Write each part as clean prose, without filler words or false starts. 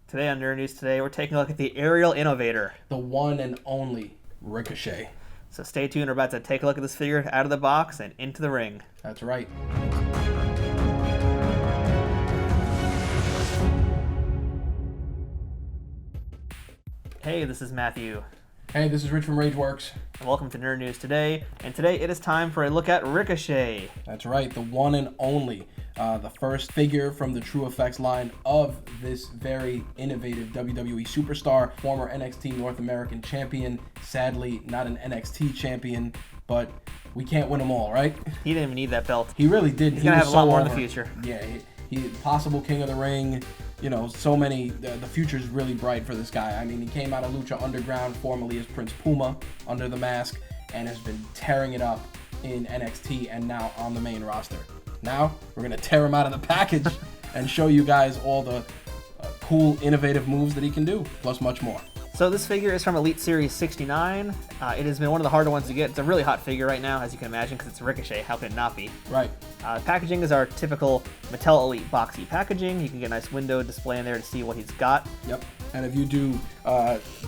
Today on Nerd News Today, we're taking a look at the aerial innovator. The one and only Ricochet. So stay tuned, we're about to take a look at this figure out of the box and into the ring. That's right. Hey, this is Matthew. Hey, this is Rich from RageWorks. And welcome to Nerd News Today. And today it is time for a look at Ricochet. That's right, the one and only. The first figure from the True Effects line of this very innovative WWE superstar, former NXT North American champion, sadly not an NXT champion, but we can't win them all, right? He didn't even need that belt. He really didn't. He's going to have a lot more in the future. Yeah, he possible King of the Ring, you know, so many, the future's really bright for this guy. I mean, he came out of Lucha Underground, formerly as Prince Puma, under the mask, and has been tearing it up in NXT and now on the main roster. Now, we're going to tear him out of the package and show you guys all the cool, innovative moves that he can do, plus much more. So this figure is from Elite Series 69. It has been one of the harder ones to get. It's a really hot figure right now, as you can imagine, because it's Ricochet. How can it not be? Right. Packaging is our typical Mattel Elite boxy packaging. You can get a nice window display in there to see what he's got. Yep. And if you do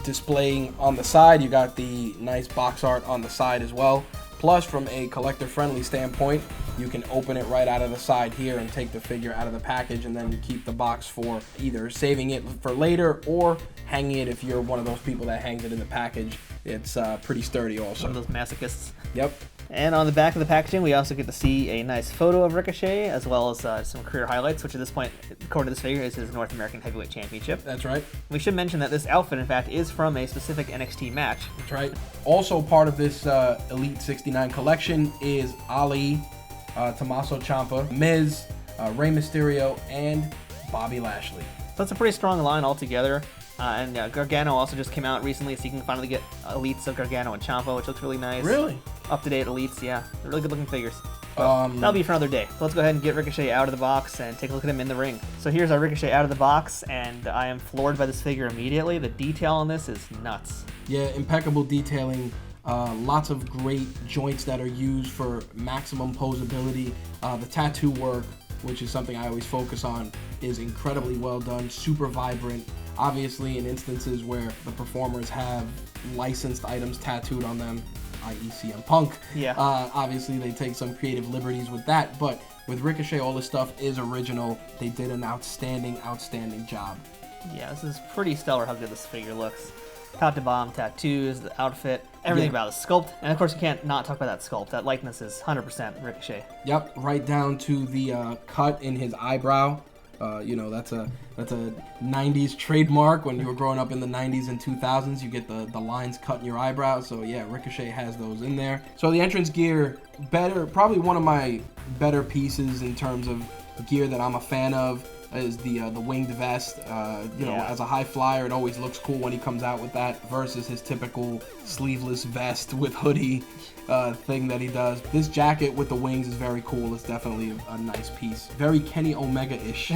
displaying on the side, you got the nice box art on the side as well. Plus, from a collector-friendly standpoint, you can open it right out of the side here and take the figure out of the package, and then you keep the box for either saving it for later or hanging it if you're one of those people that hangs it in the package. It's pretty sturdy also. One of those masochists. Yep. And on the back of the packaging, we also get to see a nice photo of Ricochet, as well as some career highlights, which at this point, according to this figure, is his North American Heavyweight Championship. That's right. We should mention that this outfit, in fact, is from a specific NXT match. That's right. Also part of this Elite 69 collection is Ali, Tommaso Ciampa, Miz, Rey Mysterio, and Bobby Lashley. So it's a pretty strong line altogether. And Gargano also just came out recently, so you can finally get Elites of Gargano and Ciampa, which looks really nice. Really? Up-to-date Elites, yeah. They're really good-looking figures. That'll be for another day. So let's go ahead and get Ricochet out of the box and take a look at him in the ring. So here's our Ricochet out of the box, and I am floored by this figure immediately. The detail on this is nuts. Yeah, impeccable detailing. Lots of great joints that are used for maximum posability. The tattoo work, which is something I always focus on, is incredibly well done, super vibrant. Obviously, in instances where the performers have licensed items tattooed on them, i.e. CM Punk, yeah. Obviously they take some creative liberties with that, but with Ricochet, all this stuff is original. They did an outstanding job. Yeah, this is pretty stellar how good this figure looks. Top to bottom, tattoos, the outfit, everything about the sculpt. And of course, you can't not talk about that sculpt. That likeness is 100% Ricochet. Yep, right down to the cut in his eyebrow. You know, that's a 90s trademark. When you were growing up in the 90s and 2000s, you get the lines cut in your eyebrows. So yeah, Ricochet has those in there. So the entrance gear, probably one of my better pieces in terms of gear that I'm a fan of is the winged vest. You know, as a high flyer, it always looks cool when he comes out with that versus his typical sleeveless vest with hoodie thing that he does. This jacket with the wings is very cool. It's definitely a nice piece. Very Kenny Omega-ish.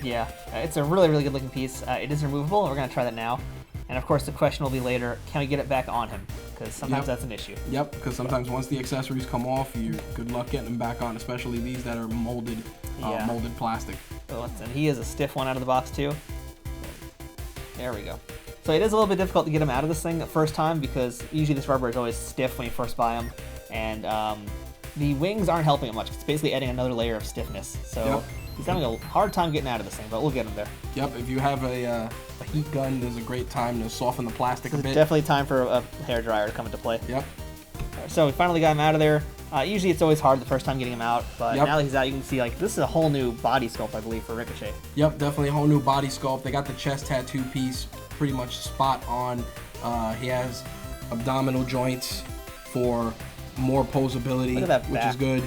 Yeah, it's a really, really good looking piece. It is removable. We're going to try that now. And of course, the question will be later, can we get it back on him? Because sometimes that's an issue. Yep, because sometimes once the accessories come off, good luck getting them back on, especially these that are molded plastic. And he is a stiff one out of the box too. There we go. So it is a little bit difficult to get him out of this thing the first time, because usually this rubber is always stiff when you first buy him. And the wings aren't helping it much. It's basically adding another layer of stiffness. So he's having a hard time getting out of this thing, but we'll get him there. Yep, if you have a heat gun, there's a great time to soften the plastic a bit. Definitely time for a hairdryer to come into play. Yep. So we finally got him out of there. Usually it's always hard the first time getting him out, but now that he's out, you can see like this is a whole new body sculpt, I believe, for Ricochet. Yep, definitely a whole new body sculpt. They got the chest tattoo piece pretty much spot on. He has abdominal joints for more posability, which is good.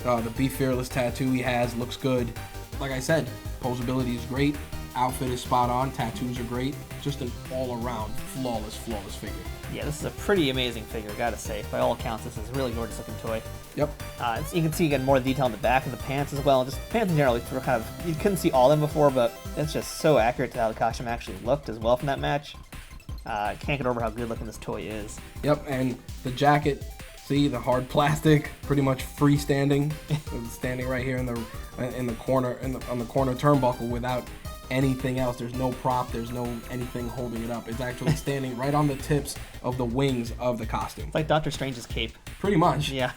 The Be Fearless tattoo he has looks good. Like I said, posability is great. Outfit is spot on. Tattoos are great. Just an all-around flawless figure. Yeah, this is a pretty amazing figure, gotta say. By all accounts, this is a really gorgeous looking toy. Yep. You can see again more detail in the back of the pants as well. Just pants in general, you couldn't see all of them before, but it's just so accurate to how the costume actually looked as well from that match. Can't get over how good looking this toy is. Yep, and the jacket, see the hard plastic, pretty much freestanding, standing right here in the corner on the corner turnbuckle without anything else. There's no prop. There's no anything holding it up. It's actually standing right on the tips of the wings of the costume. It's like Doctor Strange's cape. Pretty much. Yeah.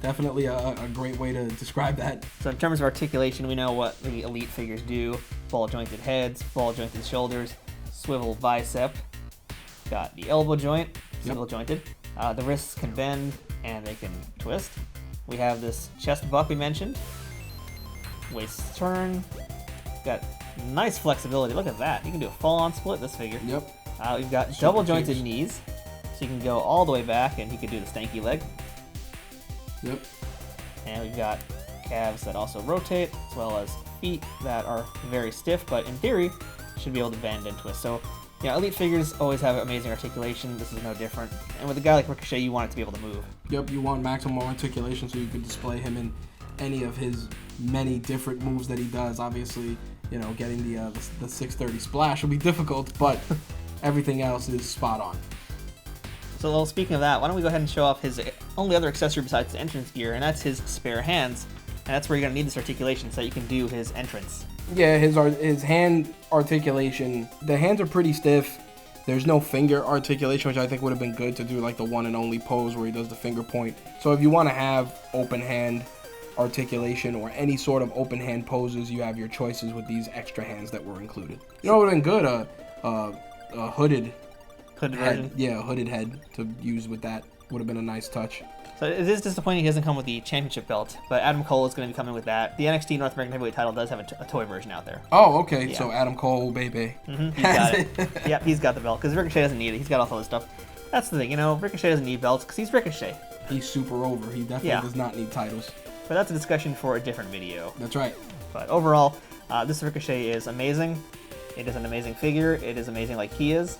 Definitely a great way to describe that. So in terms of articulation, we know what the Elite figures do. Ball jointed heads, ball jointed shoulders, swivel bicep. Got the elbow joint, swivel jointed. The wrists can bend and they can twist. We have this chest buck we mentioned. Waist turn. Got nice flexibility. Look at that. You can do a full-on split this figure. Yep. We've got double jointed knees. So you can go all the way back and he could do the stanky leg. Yep. And we've got calves that also rotate, as well as feet that are very stiff, but in theory should be able to bend and twist. So yeah, Elite figures always have amazing articulation. This is no different. And with a guy like Ricochet, you want it to be able to move. Yep, you want maximum articulation so you can display him in any of his many different moves that he does. Obviously, you know, getting the 630 splash will be difficult, but everything else is spot on. So well, speaking of that, why don't we go ahead and show off his only other accessory besides his entrance gear, and that's his spare hands. And that's where you're going to need this articulation so that you can do his entrance. Yeah, his hand articulation, the hands are pretty stiff. There's no finger articulation, which I think would have been good to do like the one and only pose where he does the finger point. So if you want to have open hand articulation or any sort of open hand poses, you have your choices with these extra hands that were included. You know what would have been good? A hooded Hooded head. version. Yeah, a hooded head to use with that would have been a nice touch. So it is disappointing he doesn't come with the championship belt, but Adam Cole is going to be coming with that. The NXT North American Heavyweight title does have a toy version out there. Oh, okay. Yeah. So Adam Cole, baby. He's got it. Yep, he's got the belt, because Ricochet doesn't need it. He's got all this stuff. That's the thing, you know, Ricochet doesn't need belts, because he's Ricochet. He's super over. He definitely does not need titles. But that's a discussion for a different video. That's right. But overall, this Ricochet is amazing. It is an amazing figure. It is amazing like he is.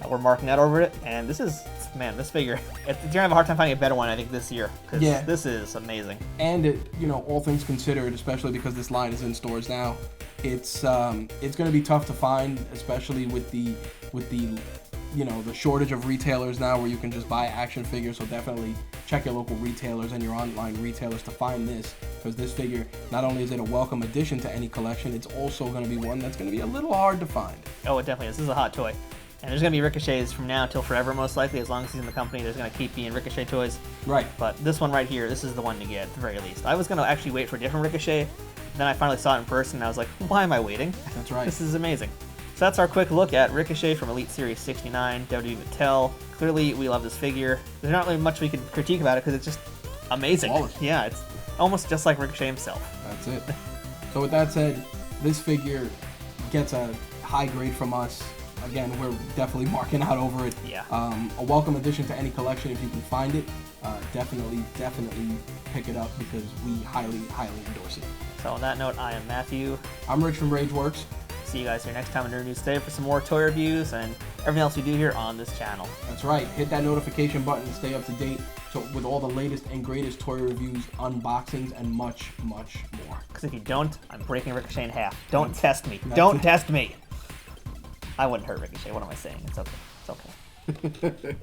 We're marking that over it, and this is, man, this figure, you're going to have a hard time finding a better one, I think, this year, because this is amazing. And, you know, all things considered, especially because this line is in stores now, it's going to be tough to find, especially with the you know, the shortage of retailers now where you can just buy action figures. So definitely check your local retailers and your online retailers to find this, because this figure, not only is it a welcome addition to any collection, it's also going to be one that's going to be a little hard to find. Oh, it definitely is. This is a hot toy. And there's going to be Ricochets from now till forever, most likely. As long as he's in the company, there's going to keep being Ricochet toys. Right. But this one right here, this is the one to get, at the very least. I was going to actually wait for a different Ricochet. Then I finally saw it in person, and I was like, why am I waiting? That's right. This is amazing. So that's our quick look at Ricochet from Elite Series 69, WWE Mattel. Clearly, we love this figure. There's not really much we could critique about it, because it's just amazing. Flawless. Yeah, it's almost just like Ricochet himself. That's it. So with that said, this figure gets a high grade from us. Again, we're definitely marking out over it. Yeah. A welcome addition to any collection if you can find it. Definitely pick it up, because we highly endorse it. So on that note, I am Matthew. I'm Rich from RageWorks. See you guys here next time on Nerd News Today for some more toy reviews and everything else we do here on this channel. That's right. Hit that notification button to stay up to date with all the latest and greatest toy reviews, unboxings, and much more. Because if you don't, I'm breaking Ricochet in half. Don't test me. Don't test me. I wouldn't hurt Ricochet. What am I saying? It's okay. It's okay.